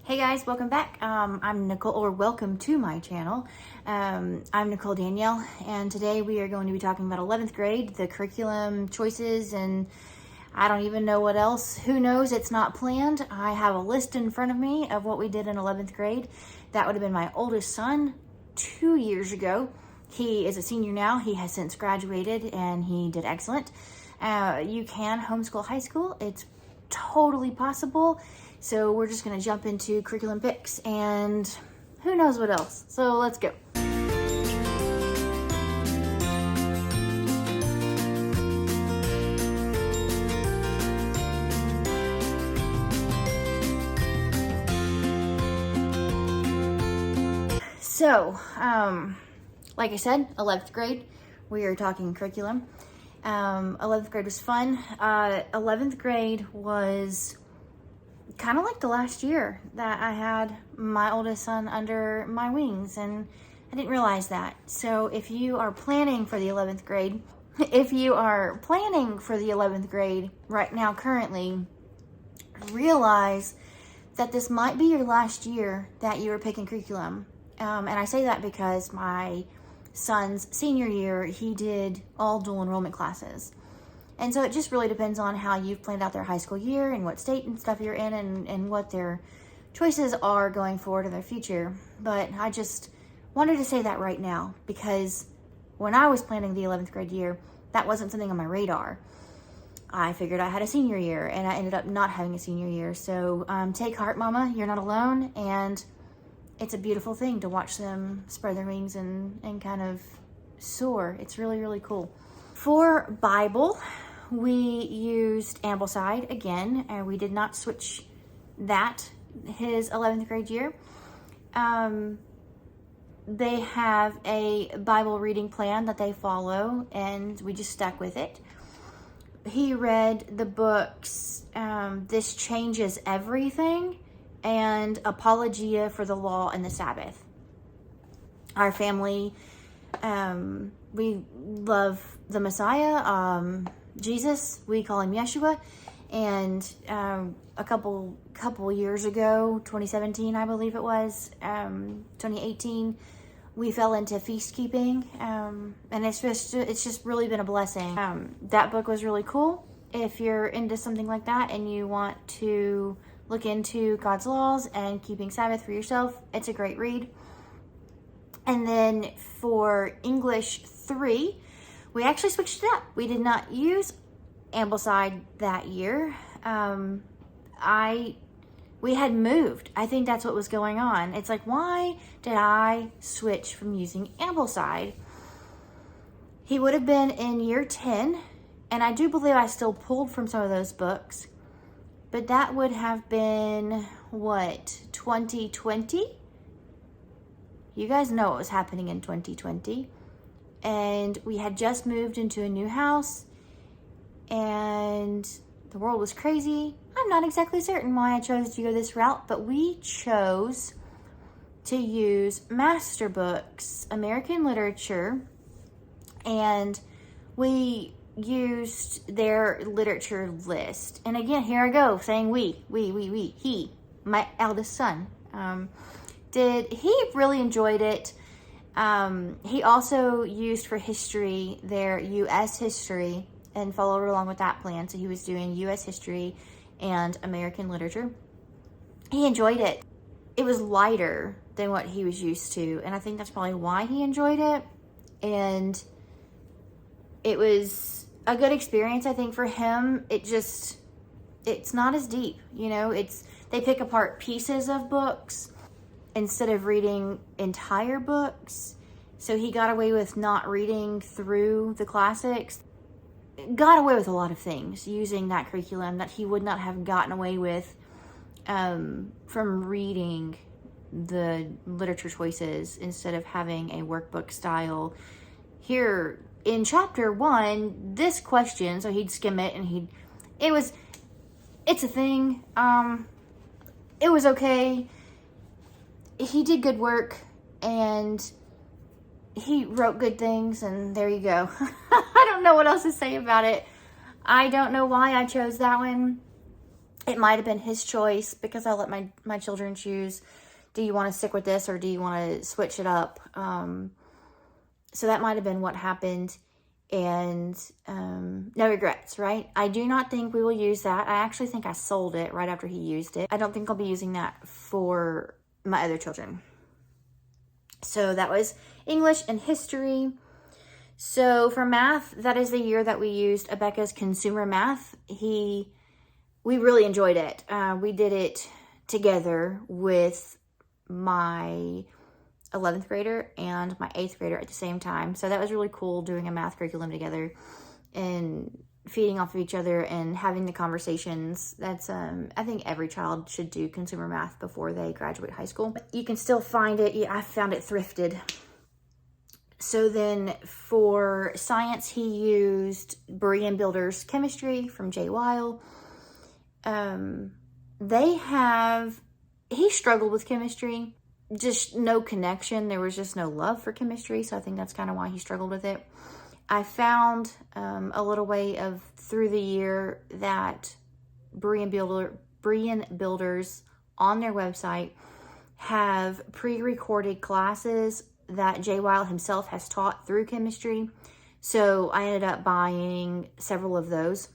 Hey guys, welcome back. I'm Nicole, or welcome to my channel. I'm Nicole Danielle, and today we are going to be talking about 11th grade, the curriculum choices, and I don't even know what else. Who knows? It's not planned. I have a list in front of me of what we did in 11th grade. That would have been my oldest son 2 years ago. He is a senior now. He has since graduated, and he did excellent. You can homeschool high school. It's totally possible. So we're just gonna jump into curriculum picks and who knows what else. So let's go. So, like I said, 11th grade, we are talking curriculum. 11th grade was fun. 11th grade was kind of like the last year that I had my oldest son under my wings, and I didn't realize that. So if you are planning for the 11th grade, right now currently, realize that this might be your last year that you are picking curriculum. And I say that because my son's senior year, he did all dual enrollment classes. And so it just really depends on how you've planned out their high school year and what state and stuff you're in, and what their choices are going forward in their future. But I just wanted to say that right now, because when I was planning the 11th grade year, that wasn't something on my radar. I figured I had a senior year, and I ended up not having a senior year. So take heart, Mama, you're not alone. And it's a beautiful thing to watch them spread their wings and kind of soar. It's really, really cool. For Bible, we used Ambleside again, and we did not switch that his 11th grade year. They have a Bible reading plan that they follow, and we just stuck with it. He read the books This Changes Everything and Apologia for the Law and the Sabbath. Our family, we love the Messiah, Jesus. We call him Yeshua. And a couple years ago, 2017, I believe it was, 2018, we fell into feast keeping, and it's just really been a blessing. That book was really cool. If you're into something like that and you want to look into God's laws and keeping Sabbath for yourself, it's a great read. And then for English 3, we actually switched it up. We did not use Ambleside that year. We had moved. I think that's what was going on. It's like, why did I switch from using Ambleside? He would have been in year 10, and I do believe I still pulled from some of those books, but that would have been, what, 2020? You guys know what was happening in 2020. And we had just moved into a new house, and the world was crazy. I'm not exactly certain why I chose to go this route, but we chose to use Masterbooks, American Literature, and we used their literature list. And again, here I go saying we, he, my eldest son, he really enjoyed it. He also used for history their U.S. history and followed along with that plan. So he was doing U.S. history and American literature. He enjoyed it. It was lighter than what he was used to, and I think that's probably why he enjoyed it. And it was a good experience, I think, for him. It's not as deep, they pick apart pieces of books instead of reading entire books. So he got away with not reading through the classics. Got away with a lot of things using that curriculum that he would not have gotten away with from reading the literature choices instead of having a workbook style. Here in chapter 1, this question, so he'd skim it, and it's a thing. It was okay. He did good work, and he wrote good things, and there you go. I don't know what else to say about it. I don't know why I chose that one. It might have been his choice because I let my children choose. Do you want to stick with this or do you want to switch it up? So that might have been what happened. And no regrets, right? I do not think we will use that. I actually think I sold it right after he used it. I don't think I'll be using that for my other children. So that was English and history. So for math, that is the year that we used Abeka's consumer math. We really enjoyed it. We did it together with my 11th grader and my 8th grader at the same time. So that was really cool, doing a math curriculum together and feeding off of each other and having the conversations. That's I think every child should do consumer math before they graduate high school. You can still find it. I found it thrifted. So then for science, he used Berean Builders chemistry from J. Weil. He struggled with chemistry. Just no connection. There was just no love for chemistry. So I think that's kind of why he struggled with it. I found a little way through the year that Berean Builders on their website have pre-recorded classes that J. Weil himself has taught through chemistry. So I ended up buying several of those.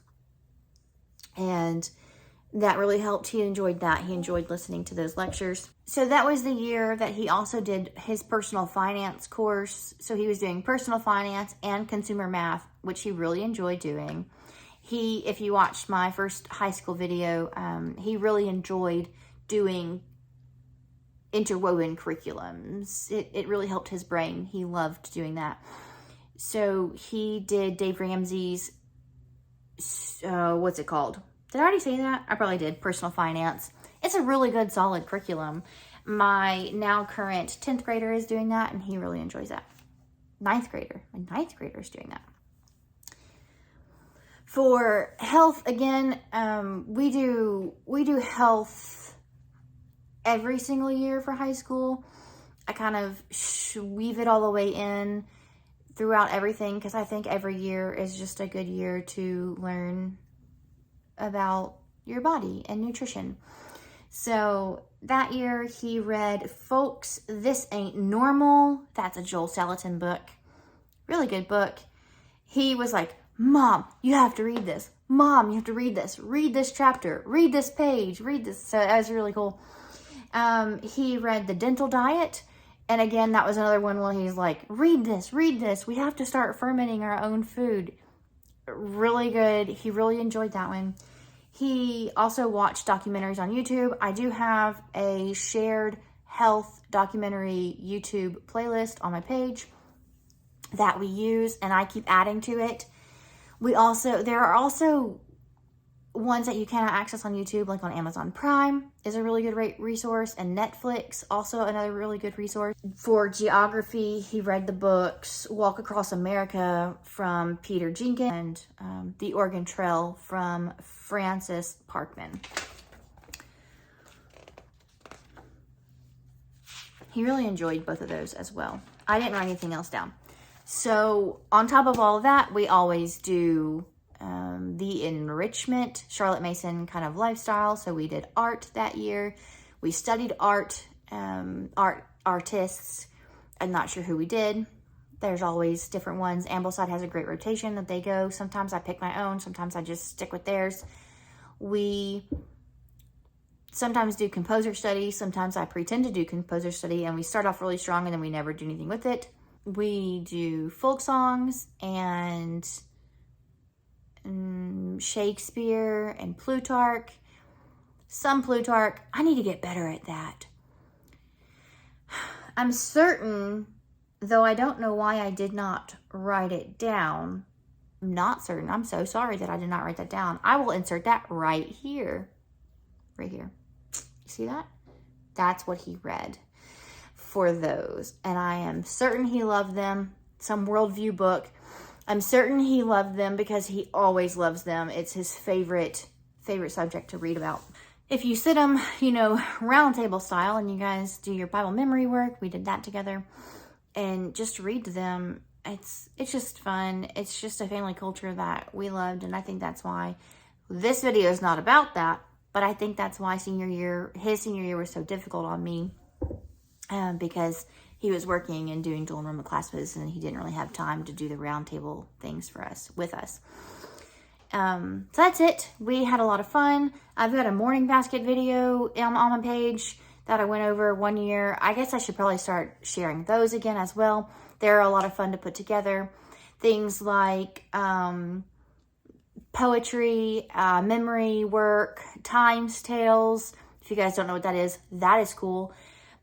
And that really helped. He enjoyed that. He enjoyed listening to those lectures. So that was the year that he also did his personal finance course. So he was doing personal finance and consumer math, which he really enjoyed doing. If you watched my first high school video, he really enjoyed doing interwoven curriculums. It really helped his brain. He loved doing that. So he did Dave Ramsey's, what's it called? Did I already say that? I probably did. Personal finance. It's a really good, solid curriculum. My now current 10th grader is doing that, and he really enjoys that. My 9th grader is doing that. For health, again, we do health every single year for high school. I kind of weave it all the way in throughout everything because I think every year is just a good year to learn about your body and nutrition. So that year he read Folks, This Ain't Normal. That's a Joel Salatin book. Really good book. He was like, Mom, you have to read this. Mom, you have to read this. Read this chapter. Read this page. Read this. So that was really cool. He read The Dental Diet. And again, that was another one where he's like, read this. We have to start fermenting our own food. Really good. He really enjoyed that one. He also watched documentaries on YouTube. I do have a shared health documentary YouTube playlist on my page that we use, and I keep adding to it. There are also ones that you cannot access on YouTube, like on Amazon Prime is a really good resource, and Netflix, also another really good resource. For geography, he read the books Walk Across America from Peter Jenkins and The Oregon Trail from Francis Parkman. He really enjoyed both of those as well. I didn't write anything else down. So on top of all of that, we always do the enrichment, Charlotte Mason kind of lifestyle. So we did art that year. We studied art, artists. I'm not sure who we did. There's always different ones. Ambleside has a great rotation that they go. Sometimes I pick my own. Sometimes I just stick with theirs. We sometimes do composer study. Sometimes I pretend to do composer study, and we start off really strong and then we never do anything with it. We do folk songs and Shakespeare and Plutarch. Some Plutarch. I need to get better at that. I'm certain, though I don't know why I did not write it down. I'm not certain. I'm so sorry that I did not write that down. I will insert that right here. Right here. You see that? That's what he read for those. And I am certain he loved them. Some worldview book. I'm certain he loved them because he always loves them. It's his favorite subject to read about. If you sit them, round table style and you guys do your Bible memory work, we did that together, and just read to them. It's just fun. It's just a family culture that we loved, and I think that's why this video is not about that. But I think that's why his senior year was so difficult on me, because he was working and doing dual enrollment classes, and he didn't really have time to do the roundtable things with us. So that's it. We had a lot of fun. I've got a morning basket video on my page that I went over one year. I guess I should probably start sharing those again as well. They're a lot of fun to put together. Things like poetry, memory work, times tales. If you guys don't know what that is cool.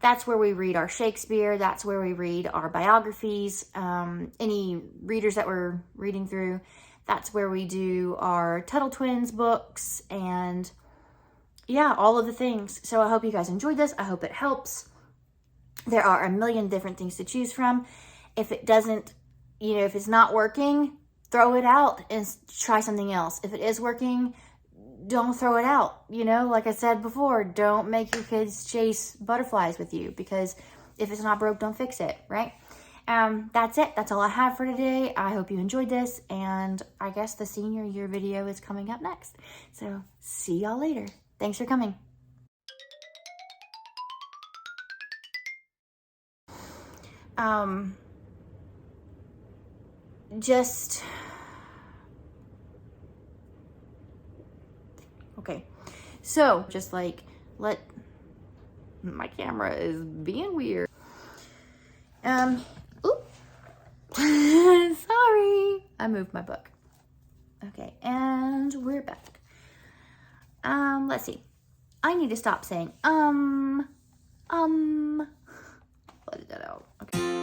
That's where we read our Shakespeare. That's where we read our biographies. Any readers that we're reading through. That's where we do our Tuttle Twins books and yeah, all of the things. So I hope you guys enjoyed this. I hope it helps. There are a million different things to choose from. If it doesn't, if it's not working, throw it out and try something else. If it is working, don't throw it out. Like I said before, don't make your kids chase butterflies with you, because if it's not broke, don't fix it, right? That's it. That's all I have for today. I hope you enjoyed this, and I guess the senior year video is coming up next. So see y'all later. Thanks for coming. Okay. So just like, my camera is being weird. Sorry. I moved my book. Okay, and we're back. Let's see. I need to stop saying, let it out. Okay.